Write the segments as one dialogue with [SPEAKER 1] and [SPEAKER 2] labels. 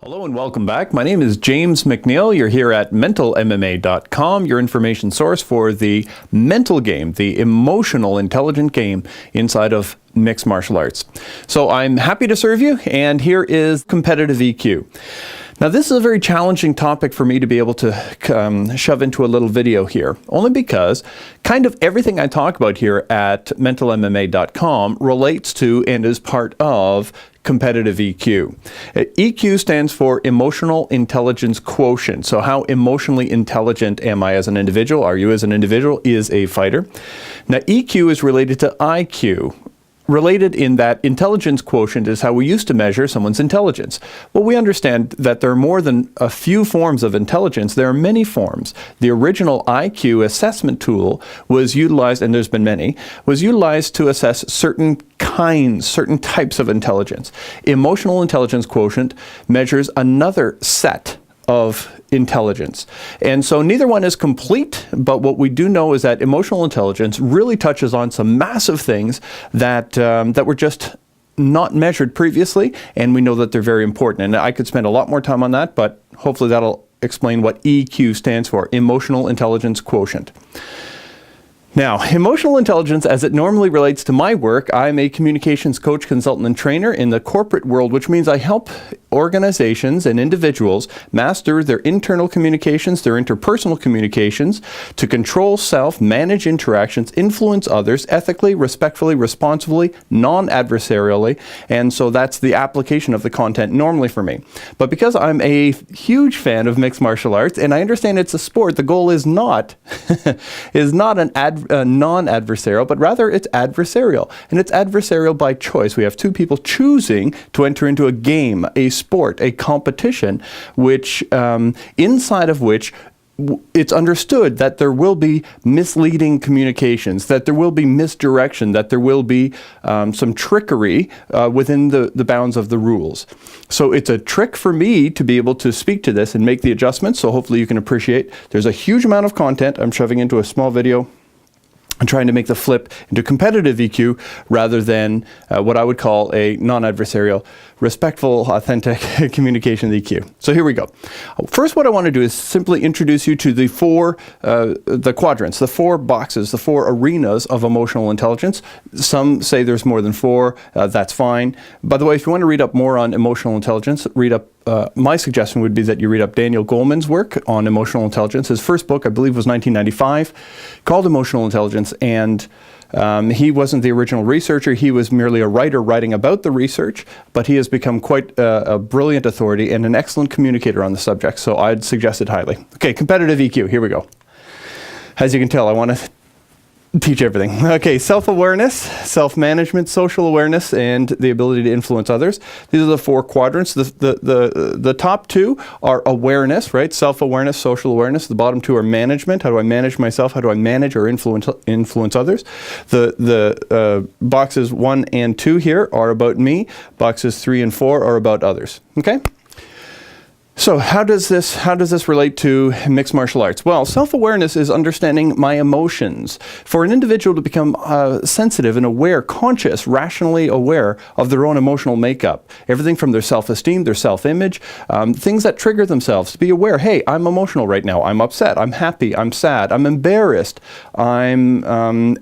[SPEAKER 1] Hello and welcome back. My name is James McNeil. You're here at mentalmma.com, your information source for the mental game, the emotional, intelligent game inside of mixed martial arts. So I'm happy to serve you, and here is competitive EQ. Now, this is a very challenging topic for me to be able to shove into a little video here, only because kind of everything I talk about here at mentalmma.com relates to and is part of competitive EQ. EQ stands for Emotional Intelligence Quotient. So how emotionally intelligent am I as an individual? Are you as an individual? Is a fighter. Now, EQ is related to IQ. Related in that intelligence quotient is how we used to measure someone's intelligence. Well, we understand that there are more than a few forms of intelligence. There are many forms. The original IQ assessment tool was utilized, and there's been many, was utilized to assess certain kinds, certain types of intelligence. Emotional intelligence quotient measures another set of intelligence. And so neither one is complete, but what we do know is that emotional intelligence really touches on some massive things that that were just not measured previously, and we know that they're very important. And I could spend a lot more time on that, but hopefully that'll explain what EQ stands for, Emotional Intelligence Quotient. Now, emotional intelligence, as it normally relates to my work, I'm a communications coach, consultant, and trainer in the corporate world, which means I help organizations and individuals master their internal communications, their interpersonal communications, to control self, manage interactions, influence others ethically, respectfully, responsibly, non-adversarially, and so that's the application of the content normally for me. But because I'm a huge fan of mixed martial arts, and I understand it's a sport, the goal is not non-adversarial, but rather it's adversarial. And it's adversarial by choice. We have two people choosing to enter into a game, a sport, a competition, which inside of which it's understood that there will be misleading communications, that there will be misdirection, that there will be some trickery within the bounds of the rules. So it's a trick for me to be able to speak to this and make the adjustments, so hopefully you can appreciate. There's a huge amount of content I'm shoving into a small video. I'm trying to make the flip into competitive EQ rather than what I would call a non-adversarial, respectful, authentic communication EQ. So here we go. First, what I want to do is simply introduce you to the the quadrants, the four boxes, the four arenas of emotional intelligence. Some say there's more than four. That's fine. By the way, if you want to read up more on emotional intelligence, read up. My suggestion would be that you read up Daniel Goleman's work on emotional intelligence. His first book, I believe, was 1995, called Emotional Intelligence, and he wasn't the original researcher. He was merely a writer writing about the research, but he has become quite a brilliant authority and an excellent communicator on the subject, so I'd suggest it highly. Okay, competitive EQ, here we go. As you can tell, I want to teach everything. Okay, self-awareness, self-management, social awareness, and the ability to influence others. These are the four quadrants. The top two are awareness, right? Self-awareness, social awareness. The bottom two are management. How do I manage myself? How do I manage or influence others? The boxes 1 and 2 here are about me. Boxes 3 and 4 are about others. Okay? So how does this relate to mixed martial arts? Well, self-awareness is understanding my emotions. For an individual to become sensitive and aware, conscious, rationally aware of their own emotional makeup, everything from their self-esteem, their self-image, things that trigger themselves, to be aware, hey, I'm emotional right now, I'm upset, I'm happy, I'm sad, I'm embarrassed, I'm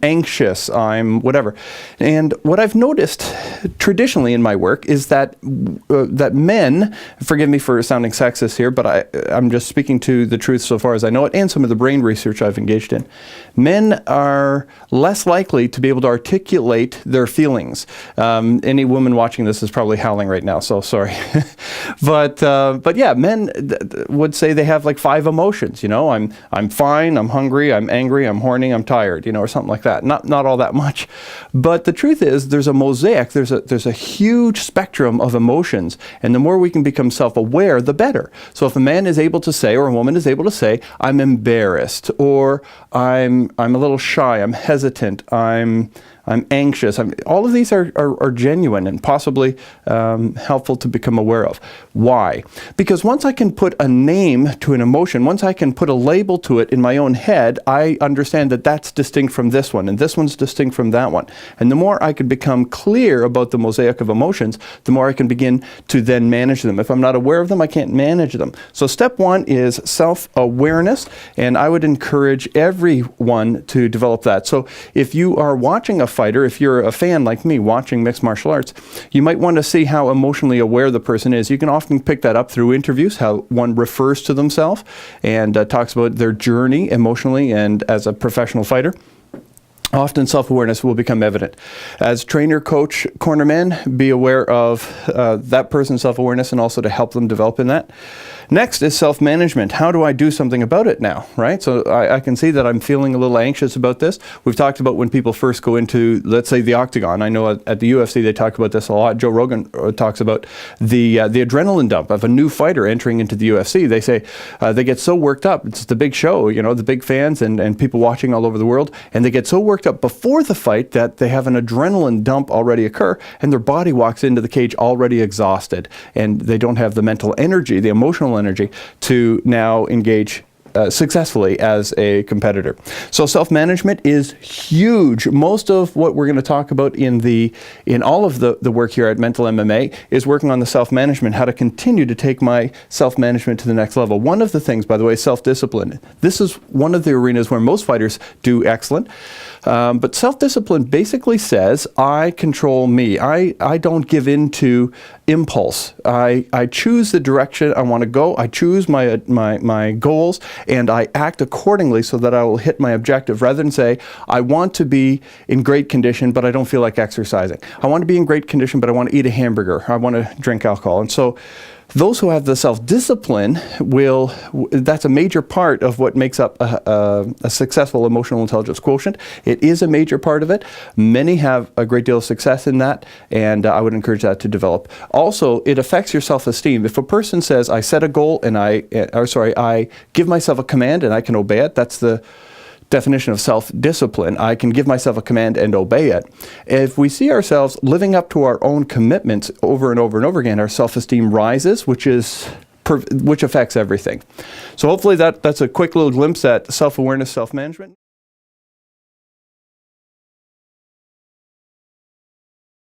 [SPEAKER 1] anxious, I'm whatever. And what I've noticed traditionally in my work is that that men, forgive me for sounding sexist here, but I'm just speaking to the truth so far as I know it, and some of the brain research I've engaged in. Men are less likely to be able to articulate their feelings. Any woman watching this is probably howling right now, so sorry. But yeah, men would say they have like 5 emotions. You know, I'm fine, I'm hungry, I'm angry, I'm horny, I'm tired. You know, or something like that. Not all that much, but the truth is there's a mosaic. There's a huge spectrum of emotions, and the more we can become self-aware, the better. So if a man is able to say, or a woman is able to say, I'm embarrassed, or I'm a little shy, I'm hesitant, I'm I'm anxious. All of these are genuine and possibly helpful to become aware of. Why? Because once I can put a name to an emotion, once I can put a label to it in my own head, I understand that that's distinct from this one, and this one's distinct from that one. And the more I can become clear about the mosaic of emotions, the more I can begin to then manage them. If I'm not aware of them, I can't manage them. So step one is self-awareness, and I would encourage everyone to develop that. So if you are watching a fighter, if you're a fan like me watching mixed martial arts, you might want to see how emotionally aware the person is. You can often pick that up through interviews, how one refers to themselves and talks about their journey emotionally and as a professional fighter. Often self-awareness will become evident. As trainer, coach, cornerman, be aware of that person's self-awareness and also to help them develop in that. Next is self-management. How do I do something about it now, right? So I can see that I'm feeling a little anxious about this. We've talked about when people first go into, let's say, the octagon. I know at the UFC they talk about this a lot. Joe Rogan talks about the adrenaline dump of a new fighter entering into the UFC. They say they get so worked up. It's the big show, you know, the big fans and people watching all over the world, and they get so worked up before the fight that they have an adrenaline dump already occur, and their body walks into the cage already exhausted, and they don't have the mental energy, the emotional energy to now engage successfully as a competitor. So self-management is huge. Most of what we're going to talk about in all of the work here at Mental MMA is working on the self-management, how to continue to take my self-management to the next level. One of the things, by the way, self-discipline. This is one of the arenas where most fighters do excellent. But self-discipline basically says, I control me. I don't give in to impulse. I choose the direction I want to go. I choose my goals, and I act accordingly so that I will hit my objective, rather than say, I want to be in great condition, but I don't feel like exercising. I want to be in great condition, but I want to eat a hamburger. I want to drink alcohol. And so those who have the self-discipline that's a major part of what makes up a successful emotional intelligence quotient. It is a major part of it. Many have a great deal of success in that, and I would encourage that to develop. Also, it affects your self-esteem. If a person says, I set a goal and I give myself a command and I can obey it, that's the definition of self-discipline. I can give myself a command and obey it. If we see ourselves living up to our own commitments over and over and over again, our self-esteem rises, which affects everything. So hopefully that's a quick little glimpse at self-awareness, self-management.